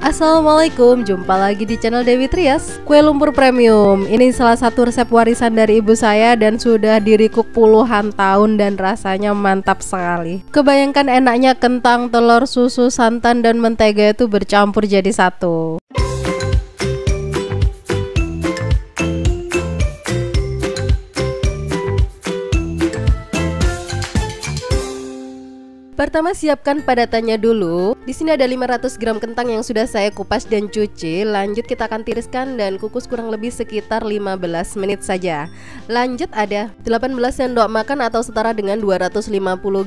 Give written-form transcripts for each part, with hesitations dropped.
Assalamualaikum, jumpa lagi di channel Dewi Trias. Kue lumpur premium ini salah satu resep warisan dari ibu saya dan sudah dirikuk puluhan tahun dan rasanya mantap sekali. Kebayangkan enaknya kentang, telur, susu, santan, dan mentega itu bercampur jadi satu. Pertama, siapkan padatannya dulu. Di sini ada 500 gram kentang yang sudah saya kupas dan cuci. Lanjut kita akan tiriskan dan kukus kurang lebih sekitar 15 menit saja. Lanjut ada 18 sendok makan atau setara dengan 250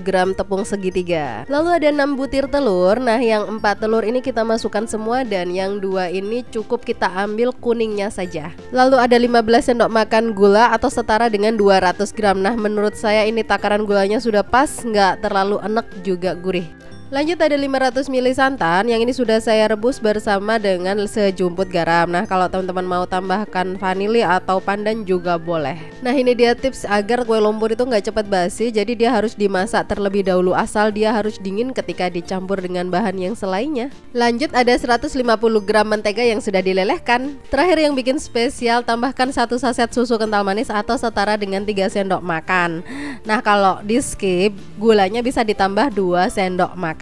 gram tepung segitiga. Lalu ada 6 butir telur. Nah, yang 4 telur ini kita masukkan semua dan yang 2 ini cukup kita ambil kuningnya saja. Lalu ada 15 sendok makan gula atau setara dengan 200 gram. Nah, menurut saya ini takaran gulanya sudah pas, nggak terlalu enek juga gurih. Lanjut ada 500 ml santan, yang ini sudah saya rebus bersama dengan sejumput garam. Nah, kalau teman-teman mau tambahkan vanili atau pandan juga boleh. Nah, ini dia tips agar kue lumpur itu nggak cepat basi. Jadi dia harus dimasak terlebih dahulu, asal dia harus dingin ketika dicampur dengan bahan yang selainnya. Lanjut ada 150 gram mentega yang sudah dilelehkan. Terakhir yang bikin spesial, tambahkan 1 saset susu kental manis atau setara dengan 3 sendok makan. Nah, kalau di skip, gulanya bisa ditambah 2 sendok makan.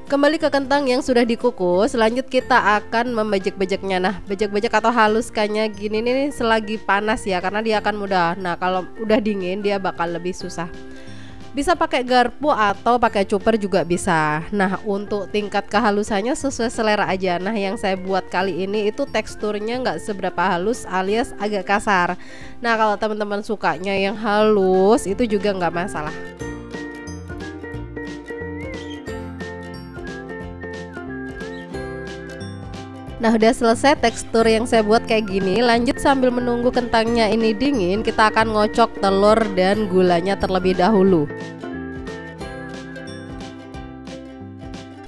Kembali ke kentang yang sudah dikukus. Lanjut kita akan membejek-bejeknya. Nah, bejek-bejek atau haluskannya gini nih selagi panas ya, karena dia akan mudah. Nah, kalau udah dingin dia bakal lebih susah. Bisa pakai garpu atau pakai chopper juga bisa. Nah, untuk tingkat kehalusannya sesuai selera aja. Nah, yang saya buat kali ini itu teksturnya nggak seberapa halus alias agak kasar. Nah, kalau teman-teman sukanya yang halus itu juga nggak masalah. Nah, udah selesai tekstur yang saya buat kayak gini. Lanjut sambil menunggu kentangnya ini dingin, kita akan ngocok telur dan gulanya terlebih dahulu.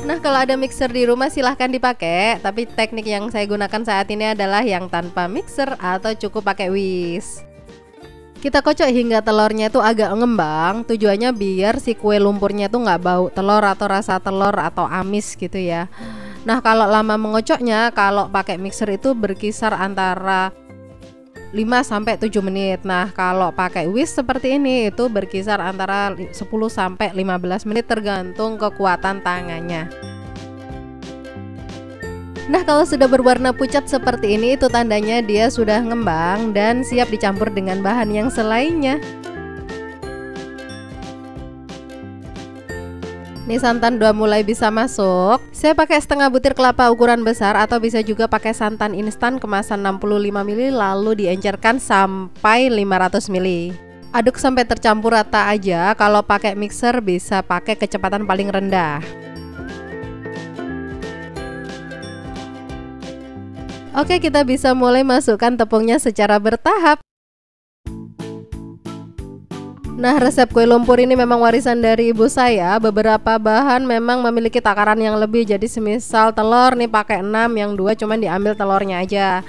Nah, kalau ada mixer di rumah silahkan dipakai, tapi teknik yang saya gunakan saat ini adalah yang tanpa mixer atau cukup pakai whisk. Kita kocok hingga telurnya itu agak ngembang. Tujuannya biar si kue lumpurnya itu nggak bau telur atau rasa telur atau amis gitu ya. Nah, kalau lama mengocoknya, kalau pakai mixer itu berkisar antara 5-7 menit. Nah, kalau pakai whisk seperti ini itu berkisar antara 10-15 menit tergantung kekuatan tangannya. Nah, kalau sudah berwarna pucat seperti ini itu tandanya dia sudah ngembang dan siap dicampur dengan bahan yang selainnya. Nih, santan udah mulai bisa masuk. Saya pakai setengah butir kelapa ukuran besar atau bisa juga pakai santan instan kemasan 65 ml lalu diencerkan sampai 500 ml. Aduk sampai tercampur rata aja. Kalau pakai mixer bisa pakai kecepatan paling rendah. Oke, kita bisa mulai masukkan tepungnya secara bertahap. Nah, resep kue lumpur ini memang warisan dari ibu saya. Beberapa bahan memang memiliki takaran yang lebih. Jadi semisal telur nih pakai 6, yang 2 cuman diambil telurnya aja.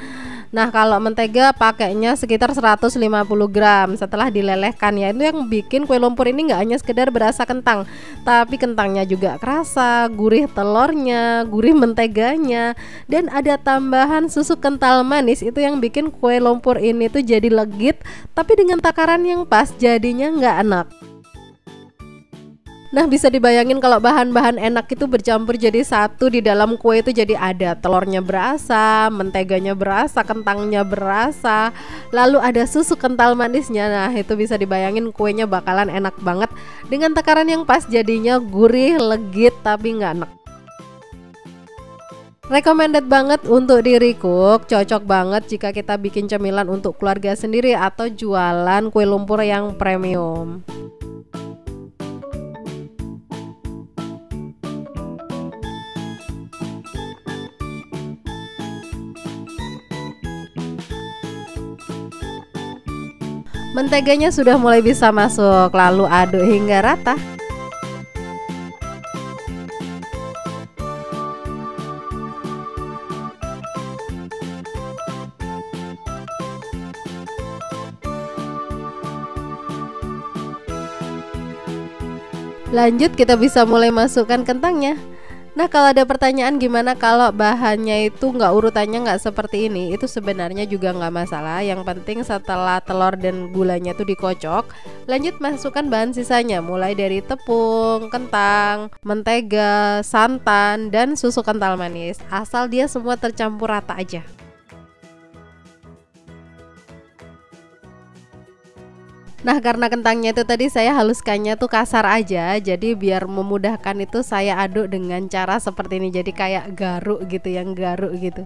Nah, kalau mentega pakainya sekitar 150 gram setelah dilelehkan ya. Itu yang bikin kue lumpur ini nggak hanya sekedar berasa kentang, tapi kentangnya juga kerasa, gurih telurnya, gurih menteganya, dan ada tambahan susu kental manis. Itu yang bikin kue lumpur ini tuh jadi legit, tapi dengan takaran yang pas jadinya nggak enak. Nah, bisa dibayangin kalau bahan-bahan enak itu bercampur jadi satu di dalam kue itu, jadi ada telurnya berasa, menteganya berasa, kentangnya berasa, lalu ada susu kental manisnya. Nah, itu bisa dibayangin kuenya bakalan enak banget dengan takaran yang pas, jadinya gurih, legit, tapi nggak enak. Recommended banget untuk di-recook, cocok banget jika kita bikin cemilan untuk keluarga sendiri atau jualan kue lumpur yang premium. Menteganya sudah mulai bisa masuk, lalu aduk hingga rata. Lanjut kita bisa mulai masukkan kentangnya. Nah, kalau ada pertanyaan gimana kalau bahannya itu nggak urutannya nggak seperti ini, itu sebenarnya juga nggak masalah. Yang penting setelah telur dan gulanya tuh dikocok, lanjut masukkan bahan sisanya, mulai dari tepung, kentang, mentega, santan, dan susu kental manis. Asal dia semua tercampur rata aja. Nah, karena kentangnya itu tadi saya haluskannya tuh kasar aja, jadi biar memudahkan itu saya aduk dengan cara seperti ini. Jadi kayak garuk gitu, yang garuk gitu.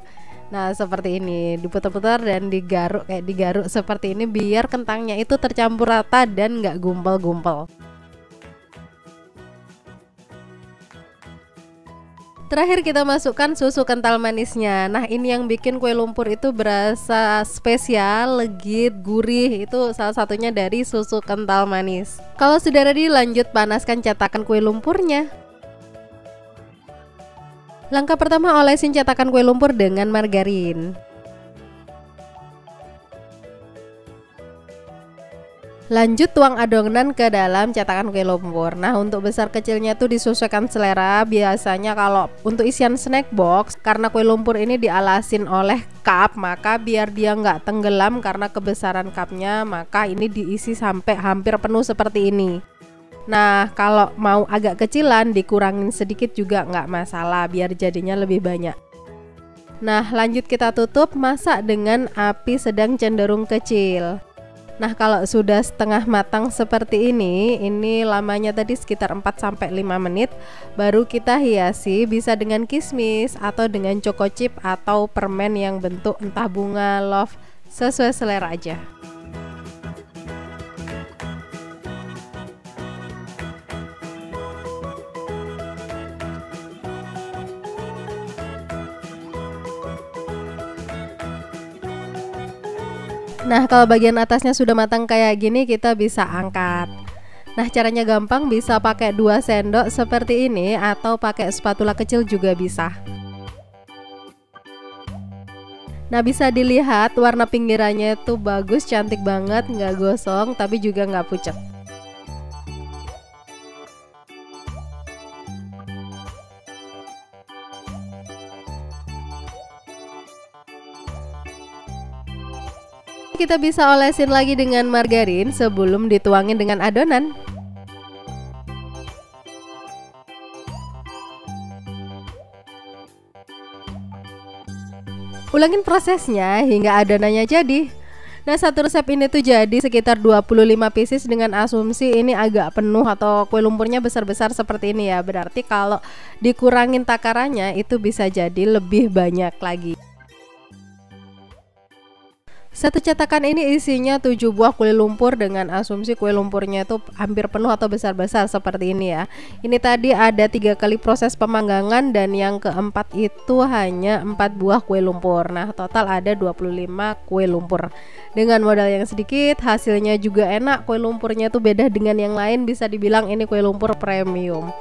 Nah, seperti ini, diputar-putar dan digaruk, kayak digaruk seperti ini biar kentangnya itu tercampur rata dan nggak gumpal-gumpal. Terakhir kita masukkan susu kental manisnya. Nah, ini yang bikin kue lumpur itu berasa spesial, legit, gurih. Itu salah satunya dari susu kental manis. Kalau sudah ready, lanjut panaskan cetakan kue lumpurnya. Langkah pertama, olesin cetakan kue lumpur dengan margarin. Lanjut tuang adonan ke dalam cetakan kue lumpur. Nah, untuk besar kecilnya tuh disesuaikan selera. Biasanya kalau untuk isian snack box, karena kue lumpur ini dialasin oleh cup, maka biar dia nggak tenggelam karena kebesaran cupnya, maka ini diisi sampai hampir penuh seperti ini. Nah, kalau mau agak kecilan dikurangin sedikit juga nggak masalah, biar jadinya lebih banyak. Nah, lanjut kita tutup, masak dengan api sedang cenderung kecil. Nah, kalau sudah setengah matang seperti ini lamanya tadi sekitar 4-5 menit, baru kita hiasi, bisa dengan kismis atau dengan choco chip atau permen yang bentuk entah bunga, love, sesuai selera aja. Nah, kalau bagian atasnya sudah matang kayak gini, kita bisa angkat. Nah, caranya gampang, bisa pakai 2 sendok seperti ini atau pakai spatula kecil juga bisa. Nah, bisa dilihat warna pinggirannya itu bagus, cantik banget, nggak gosong tapi juga nggak pucat. Kita bisa olesin lagi dengan margarin sebelum dituangin dengan adonan. Ulangin prosesnya hingga adonannya jadi. Nah, satu resep ini tuh jadi sekitar 25 pieces dengan asumsi ini agak penuh atau kue lumpurnya besar-besar seperti ini ya. Berarti kalau dikurangin takarannya itu bisa jadi lebih banyak lagi. Satu cetakan ini isinya 7 buah kue lumpur dengan asumsi kue lumpurnya itu hampir penuh atau besar-besar seperti ini ya. Ini tadi ada 3 kali proses pemanggangan dan yang keempat itu hanya 4 buah kue lumpur. Nah, total ada 25 kue lumpur. Dengan modal yang sedikit, hasilnya juga enak. Kue lumpurnya tuh beda dengan yang lain, bisa dibilang ini kue lumpur premium.